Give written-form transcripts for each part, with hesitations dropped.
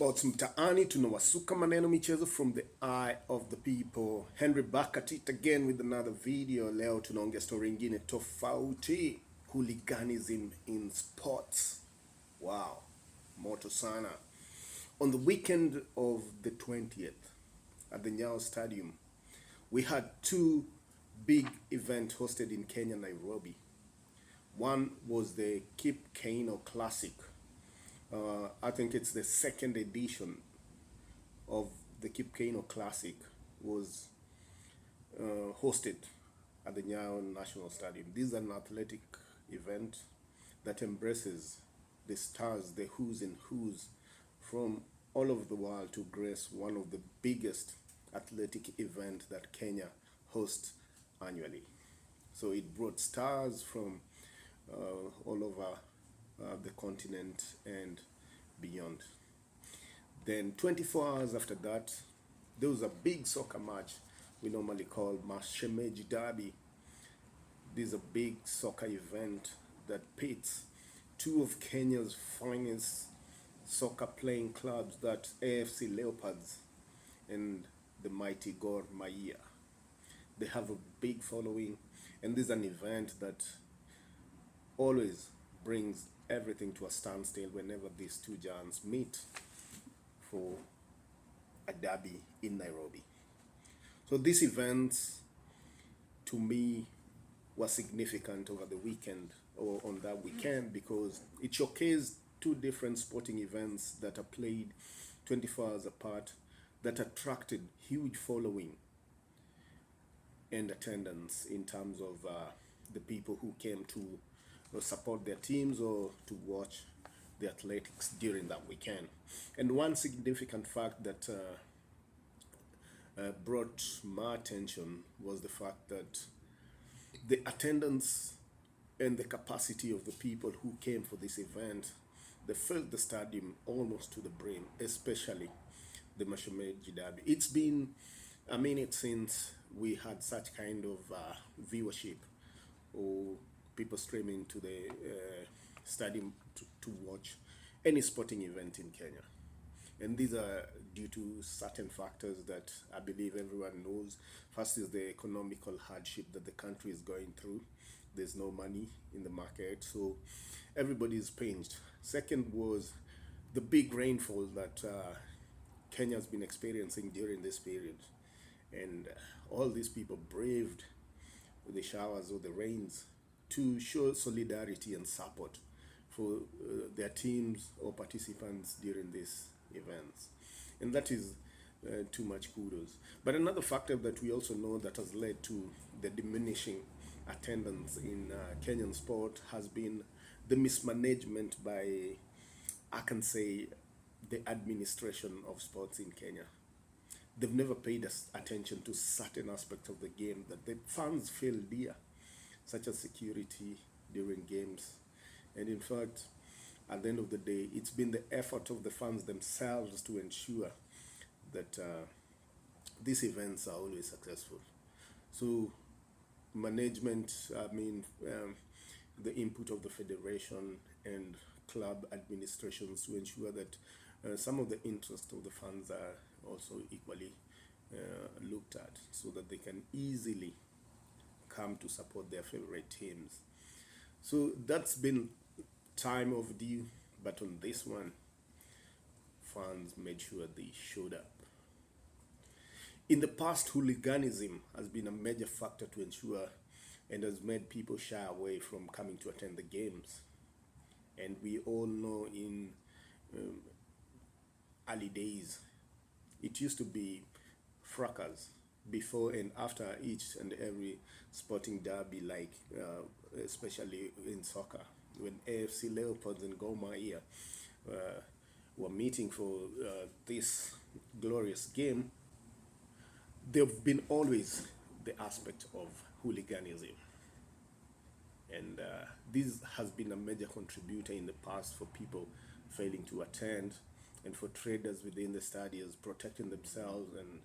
Sports Mtaani, tunawasuka maneno michezo from the eye of the people. Henry back at it again with another video. Leo tunaongea story ingine tofauti, hooliganism in sports. Wow, moto sana. On the weekend of the 20th at the Nyayo Stadium, we had two big events hosted in Kenya, Nairobi. One was the Kip Keino Classic. I think it's the second edition of the Kip Keino Classic was hosted at the Nyayo National Stadium. This is an athletic event that embraces the stars, the who's and who's from all over the world to grace one of the biggest athletic events that Kenya hosts annually. So it brought stars from all over the continent and beyond. Then 24 hours after that, there was a big soccer match we normally call Mashemeji Derby. This is a big soccer event that pits two of Kenya's finest soccer playing clubs, that AFC Leopards and the mighty Gor Mahia. They have a big following, and this is an event that always brings everything to a standstill whenever these two giants meet for a derby in Nairobi. So this event, to me, was significant over the weekend, or on that weekend, because it showcased two different sporting events that are played 24 hours apart, that attracted huge following and attendance in terms of the people who came to support their teams or to watch the athletics during that weekend. And one significant fact that brought my attention was the fact that the attendance and the capacity of the people who came for this event, they filled the stadium almost to the brim, especially the Mashemeji Derby. It's been a minute since we had such kind of viewership or people streaming to the stadium to watch any sporting event in Kenya. And these are due to certain factors that I believe everyone knows. First is the economical hardship that the country is going through. There's no money in the market, so everybody is pinched. Second was the big rainfall that Kenya has been experiencing during this period. And all these people braved the showers or the rains to show solidarity and support for their teams or participants during these events. And that is too much kudos. But another factor that we also know that has led to the diminishing attendance in Kenyan sport has been the mismanagement by, I can say, the administration of sports in Kenya. They've never paid attention to certain aspects of the game that the fans feel dear, such as security during games. And in fact, at the end of the day, it's been the effort of the fans themselves to ensure that these events are always successful. So management, the input of the federation and club administrations to ensure that some of the interests of the fans are also equally looked at, so that they can easily come to support their favorite teams. So that's been time overdue, but on this one, fans made sure they showed up. In the past, hooliganism has been a major factor to ensure and has made people shy away from coming to attend the games. And we all know in early days, it used to be fracas before and after each and every sporting derby, like especially in soccer, when AFC Leopards and Gor Mahia were meeting for this glorious game. There've been always the aspect of hooliganism, and this has been a major contributor in the past for people failing to attend, and for traders within the stadiums protecting themselves and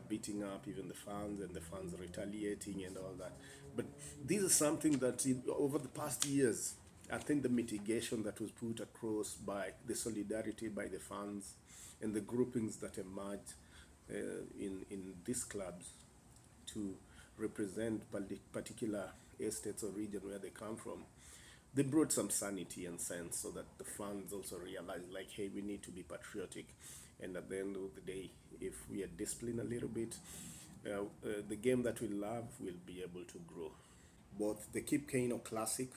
beating up even the fans, and the fans retaliating and all that. But this is something that over the past years I think the mitigation that was put across by the solidarity by the fans and the groupings that emerged in these clubs to represent particular estates or region where they come from, they brought some sanity and sense so that the fans also realized, like, hey, we need to be patriotic. And at the end of the day, if we are disciplined a little bit, the game that we love will be able to grow. Both the Kip Keino Classic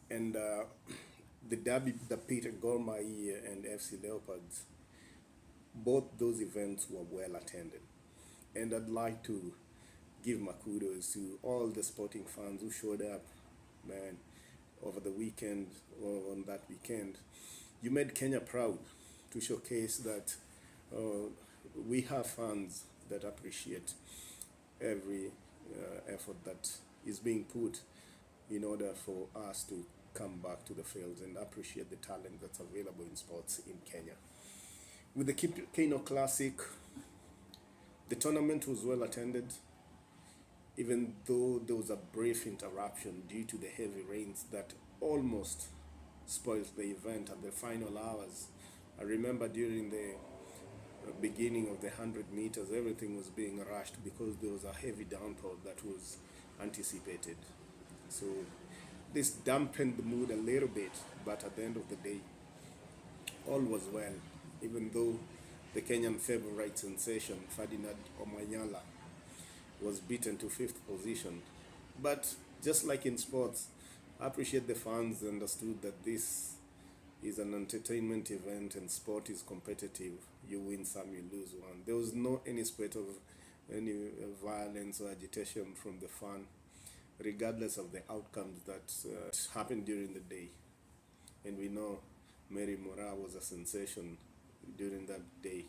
and the derby that pitted Gor Mahia and FC Leopards, both those events were well attended. And I'd like to give my kudos to all the sporting fans who showed up, man, over the weekend or on that weekend. You made Kenya proud to showcase that we have fans that appreciate every effort that is being put in order for us to come back to the fields and appreciate the talent that's available in sports in Kenya. With the Kano Classic, the tournament was well attended, even though there was a brief interruption due to the heavy rains that almost spoiled the event at the final hours. I remember during the beginning of the 100 meters, everything was being rushed because there was a heavy downpour that was anticipated. So this dampened the mood a little bit, but at the end of the day, all was well, even though the Kenyan favorite sensation, Ferdinand Omanyala, was beaten to fifth position. But just like in sports, I appreciate the fans understood that this is an entertainment event and sport is competitive. You win some, you lose one. There was no any spurt of any violence or agitation from the fan, regardless of the outcomes that happened during the day. And we know Mary Mora was a sensation during that day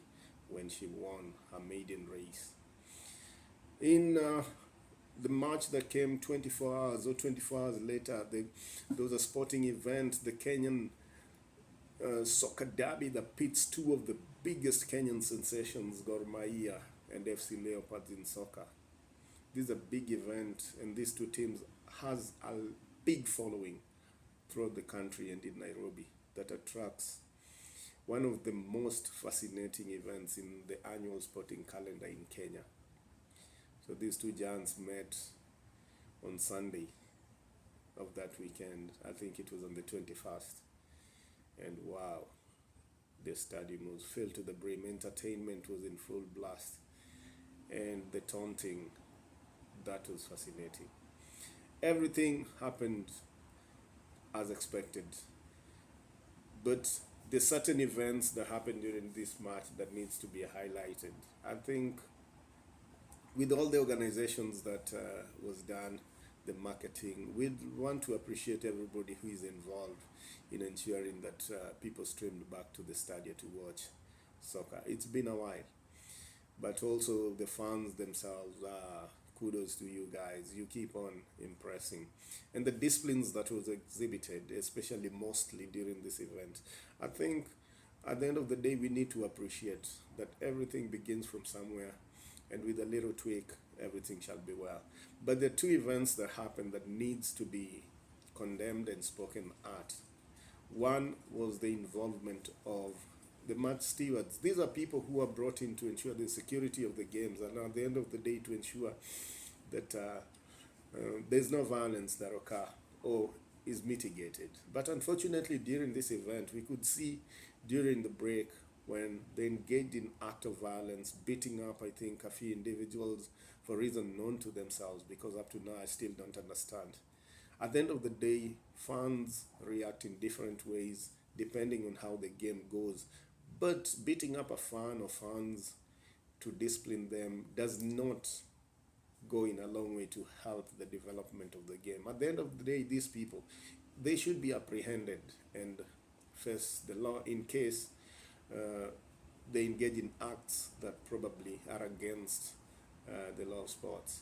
when she won her maiden race. In the match that came 24 hours or 24 hours later, there was a sporting event, the Kenyan soccer derby that pits two of the biggest Kenyan sensations, Gor Mahia and FC Leopards in soccer. This is a big event, and these two teams has a big following throughout the country and in Nairobi that attracts one of the most fascinating events in the annual sporting calendar in Kenya. So these two giants met on Sunday of that weekend. I think it was on the 21st. And wow, the stadium was filled to the brim. Entertainment was in full blast. And the taunting, that was fascinating. Everything happened as expected. But there's certain events that happened during this match that needs to be highlighted. I think with all the organizations that was done, the marketing, we'd want to appreciate everybody who is involved in ensuring that people streamed back to the stadium to watch soccer. It's been a while. But also the fans themselves, kudos to you guys. You keep on impressing. And the disciplines that was exhibited, especially mostly during this event, I think at the end of the day, we need to appreciate that everything begins from somewhere, and with a little tweak, everything shall be well. But the two events that happened that needs to be condemned and spoken at. One was the involvement of the match stewards. These are people who are brought in to ensure the security of the games, and at the end of the day to ensure that there's no violence that occur or is mitigated. But unfortunately during this event, we could see during the break when they engaged in act of violence, beating up, I think, a few individuals for reasons known to themselves, because up to now I still don't understand. At the end of the day, fans react in different ways depending on how the game goes. But beating up a fan or fans to discipline them does not go in a long way to help the development of the game. At the end of the day, these people, they should be apprehended and face the law in case they engage in acts that probably are against the law of sports.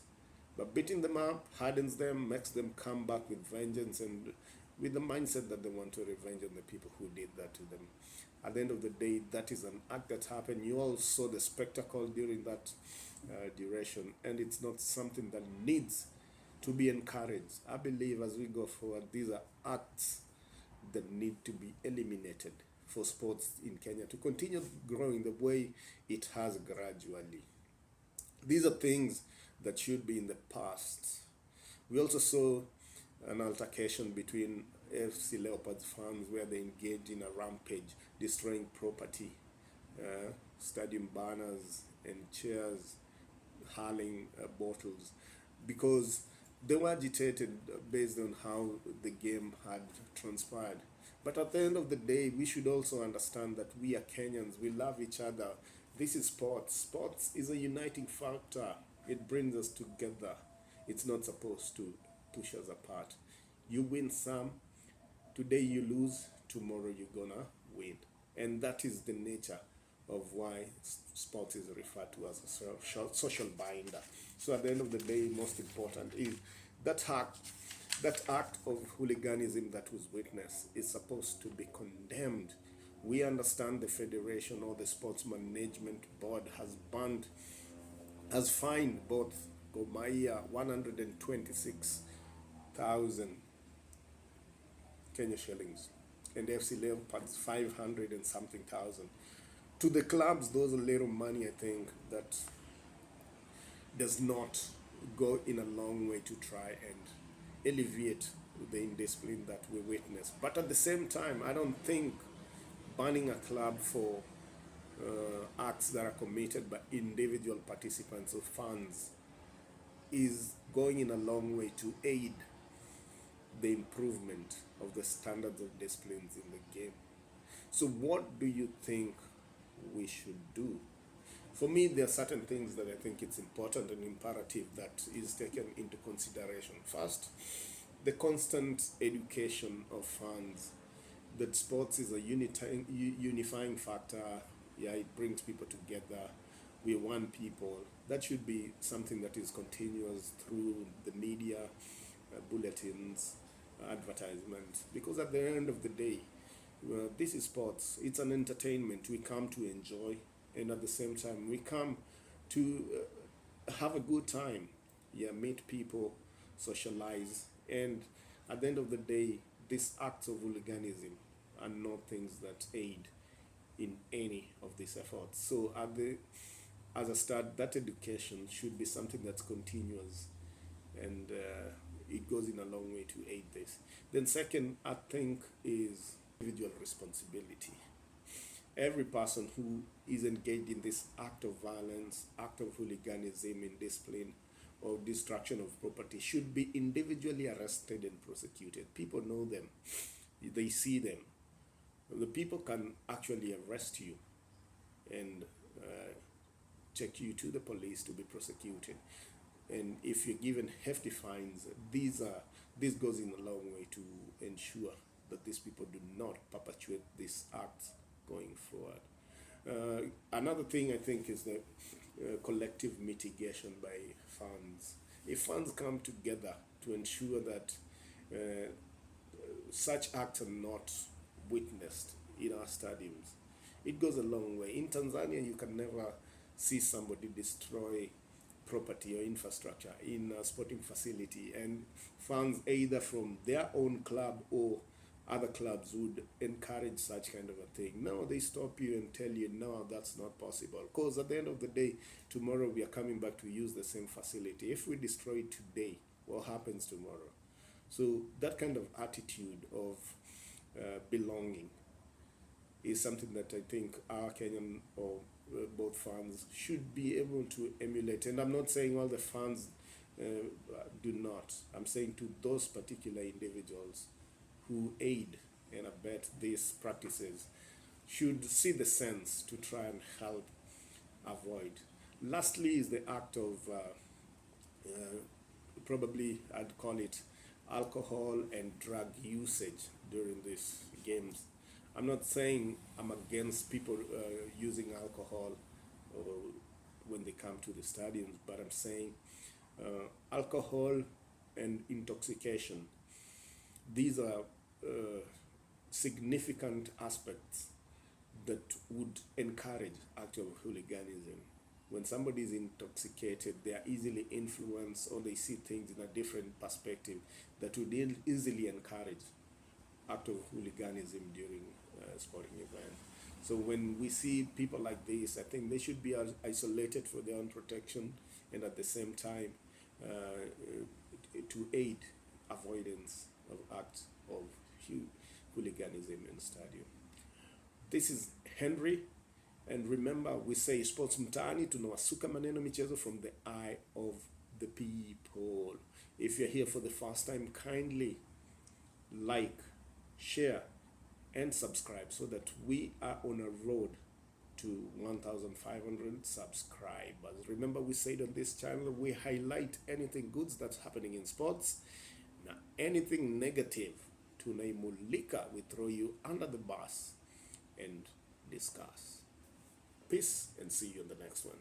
But beating them up hardens them, makes them come back with vengeance and with the mindset that they want to revenge on the people who did that to them. At the end of the day, that is an act that happened. You all saw the spectacle during that duration, and it's not something that needs to be encouraged. I believe as we go forward, these are acts that need to be eliminated for sports in Kenya to continue growing the way it has gradually. These are things that should be in the past. We also saw an altercation between FC Leopards fans where they engaged in a rampage, destroying property, stadium banners and chairs, hurling bottles, because they were agitated based on how the game had transpired. But at the end of the day, we should also understand that we are Kenyans, we love each other. This is sports. Sports is a uniting factor, it brings us together. It's not supposed to push us apart. You win some, today you lose, tomorrow you're gonna win. And that is the nature of why sports is referred to as a social binder. So at the end of the day, most important is that act of hooliganism that was witnessed is supposed to be condemned. We understand the federation or the sports management board has fined both Mahia 126,000 Kenya shillings and FC Leopards 500 and something thousand. To the clubs, those are little money, I think, that does not go in a long way to try and alleviate the indiscipline that we witness. But at the same time, I don't think banning a club for acts that are committed by individual participants or fans is going in a long way to aid the improvement of the standards of disciplines in the game. So what do you think we should do? For me, there are certain things that I think it's important and imperative that is taken into consideration. First, the constant education of fans that sports is a unifying factor. Yeah, it brings people together. We are one people. That should be something that is continuous through the media, bulletins, advertisements. Because at the end of the day, this is sports. It's an entertainment. We come to enjoy, and at the same time, we come to have a good time. Yeah, meet people, socialize, and at the end of the day, these acts of hooliganism are not things that aid in any of these efforts. So as a start, that education should be something that's continuous, and it goes in a long way to aid this. Then second, I think, is individual responsibility. Every person who is engaged in this act of violence, act of hooliganism, indiscipline, or destruction of property should be individually arrested and prosecuted. People know them, they see them. The people can actually arrest you and take you to the police to be prosecuted. And if you're given hefty fines, this goes in a long way to ensure that these people do not perpetuate these acts going forward. Another thing I think is the collective mitigation by funds. If funds come together to ensure that such acts are not witnessed in our stadiums, it goes a long way. In Tanzania, you can never see somebody destroy property or infrastructure in a sporting facility, and fans either from their own club or other clubs would encourage such kind of a thing. No, they stop you and tell you, no, that's not possible. Because at the end of the day, tomorrow we are coming back to use the same facility. If we destroy it today, what happens tomorrow? So that kind of attitude of belonging is something that I think our Kenyan or both fans should be able to emulate. And I'm not saying all the fans do not. I'm saying to those particular individuals who aid and abet these practices should see the sense to try and help avoid. Lastly is the act of probably I'd call it alcohol and drug usage during these games. I'm not saying I'm against people using alcohol when they come to the stadiums, but I'm saying alcohol and intoxication, these are significant aspects that would encourage acts of hooliganism. When somebody is intoxicated, they are easily influenced or they see things in a different perspective that would easily encourage act of hooliganism during a sporting event. So when we see people like this, I think they should be isolated for their own protection, and at the same time to aid avoidance of acts of hooliganism in stadium. This is Henry, and remember we say sports mtaani tunawasuka maneno michezo from the eye of the people. If you're here for the first time, kindly like, share, and subscribe so that we are on a road to 1,500 subscribers. Remember, we said on this channel we highlight anything good that's happening in sports. Now, anything negative, tunaimulika, we throw you under the bus and discuss. Peace, and see you in the next one.